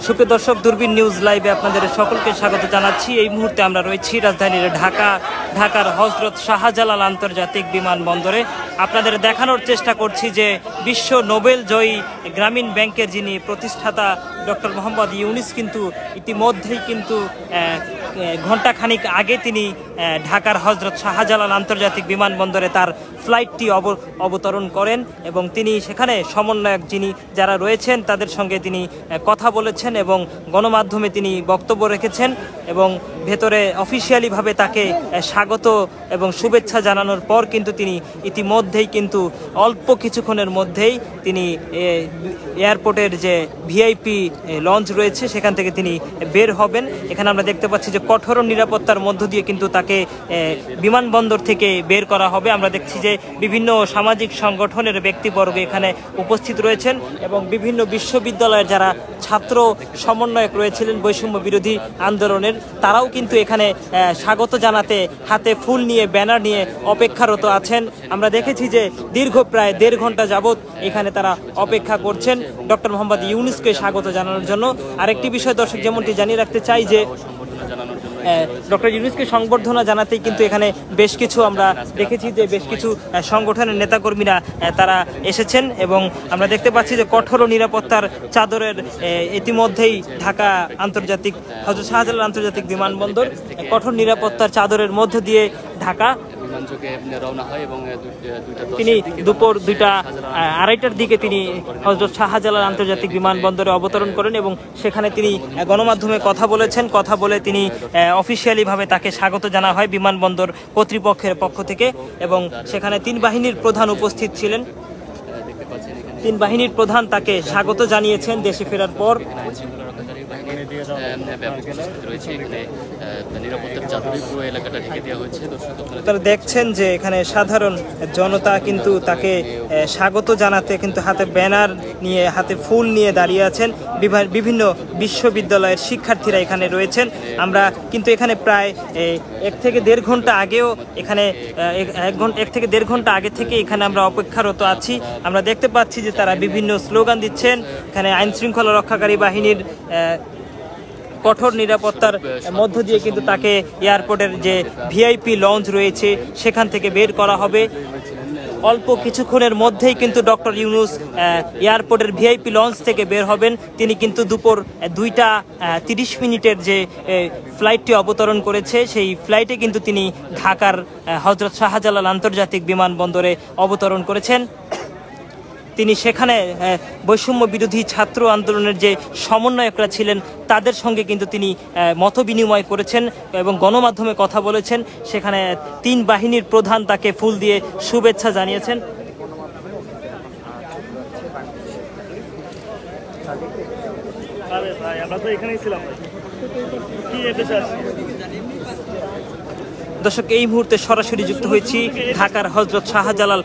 সুপ্রিয় দর্শক, দূরবীন নিউজ লাইভে আপনাদের সকলকে স্বাগত জানাচ্ছি। এই মুহূর্তে আমরা রয়েছি রাজধানীর ঢাকার হজরত শাহজালাল আন্তর্জাতিক বিমানবন্দরে। আপনাদের দেখানোর চেষ্টা করছি যে বিশ্ব নোবেল জয়ী গ্রামীণ ব্যাংকের যিনি প্রতিষ্ঠাতা ডক্টর মোহাম্মদ ইউনুস কিন্তু ইতিমধ্যেই কিন্তু ঘণ্টাখানিক আগে তিনি ঢাকার হজরত শাহজালাল আন্তর্জাতিক বিমানবন্দরে তার ফ্লাইটটি অবতরণ করেন এবং তিনি সেখানে সমন্বয়ক যারা রয়েছেন তাদের সঙ্গে তিনি কথা বলেছেন এবং গণমাধ্যমে তিনি বক্তব্য রেখেছেন এবং ভেতরে অফিসিয়ালিভাবে তাকে স্বাগত এবং শুভেচ্ছা জানানোর পর কিন্তু তিনি ইতিমধ্যেই কিন্তু অল্প কিছুক্ষণের মধ্যেই তিনি এয়ারপোর্টের যে ভিআইপি লঞ্চ রয়েছে সেখান থেকে তিনি বের হবেন। এখানে আমরা দেখতে পাচ্ছি যে কঠোর নিরাপত্তার মধ্য দিয়ে কিন্তু তাকে বিমানবন্দর থেকে বের করা হবে। আমরা দেখছি যে বিভিন্ন সামাজিক সংগঠনের ব্যক্তিবর্গ এখানে উপস্থিত রয়েছেন এবং বিভিন্ন বিশ্ববিদ্যালয়ের যারা ছাত্র সমন্বয়ক রয়েছিলেন বৈষম্য বিরোধী আন্দোলনের, তারাও কিন্তু এখানে স্বাগত জানাতে হাতে ফুল নিয়ে ব্যানার নিয়ে অপেক্ষারত আছেন। আমরা দেখেছি যে দীর্ঘ প্রায় 1.5 ঘন্টা যাবৎ এখানে তারা অপেক্ষা করছেন ডক্টর মোহাম্মদ ইউনুসকে স্বাগত জানানোর জন্য। আরেকটি বিষয় দর্শক যেমনটি জানিয়ে রাখতে চাই যে ডক্টর ইউনুসকে সংবর্ধনা জানাতেই কিন্তু এখানে বেশ কিছু আমরা দেখেছি যে বেশ কিছু সংগঠনের নেতাকর্মীরা তারা এসেছেন এবং আমরা দেখতে পাচ্ছি যে কঠোর নিরাপত্তার চাদরের ইতিমধ্যেই ঢাকা হযরত শাহজালাল আন্তর্জাতিক বিমানবন্দর কঠোর নিরাপত্তার চাদরের মধ্য দিয়ে ঢাকা তিনি দুপুর 2:30টার দিকে তিনি হযরত শাহজালাল আন্তর্জাতিক বিমানবন্দরে অবতরণ করেন এবং সেখানে তিনি গণমাধ্যমে কথা বলে তিনি অফিসিয়ালিভাবে তাকে স্বাগত জানা হয় বিমানবন্দর কর্তৃপক্ষের পক্ষ থেকে এবং সেখানে 3 বাহিনীর প্রধান উপস্থিত ছিলেন। 3 বাহিনীর প্রধান তাকে স্বাগত জানিয়েছেন দেশে ফেরার পর। তারা দেখছেন যে এখানে সাধারণ জনতা কিন্তু তাকে স্বাগত জানাতে কিন্তু হাতে ব্যানার নিয়ে হাতে ফুল নিয়ে দাঁড়িয়ে আছেন। বিভিন্ন বিশ্ববিদ্যালয়ের শিক্ষার্থীরা এখানে রয়েছেন। আমরা কিন্তু এখানে প্রায় 1 থেকে 1.5 ঘন্টা আগেও এখানে 1 থেকে 1.5 ঘন্টা আগে থেকে এখানে আমরা অপেক্ষারত আছি। আমরা দেখতে পাচ্ছি যে তারা বিভিন্ন স্লোগান দিচ্ছেন। এখানে আইন শৃঙ্খলা রক্ষাকারী বাহিনীর কঠোর নিরাপত্তার মধ্য দিয়ে কিন্তু তাকে এয়ারপোর্টের যে ভিআইপি লঞ্চ রয়েছে সেখান থেকে বের করা হবে। অল্প কিছুক্ষণের মধ্যেই কিন্তু ডক্টর ইউনুস এয়ারপোর্টের ভিআইপি লঞ্চ থেকে বের হবেন। তিনি কিন্তু দুপুর 2:30 যে ফ্লাইটটি অবতরণ করেছে সেই ফ্লাইটে কিন্তু তিনি ঢাকার হযরত শাহজালাল আন্তর্জাতিক বিমানবন্দরে অবতরণ করেছেন। তিনি সেখানে বৈষম্য বিরোধী ছাত্র আন্দোলনের যে সমন্বয়করা ছিলেন তাদের সঙ্গে কিন্তু তিনি মত বিনিময় করেছেন এবং গণমাধ্যমে কথা বলেছেন। সেখানে 3 বাহিনীর প্রধান তাকে ফুল দিয়ে শুভেচ্ছা জানিয়েছেন। দর্শক, এই মুহূর্তে সরাসরি যুক্ত হয়েছি ঢাকার হযরত শাহজালাল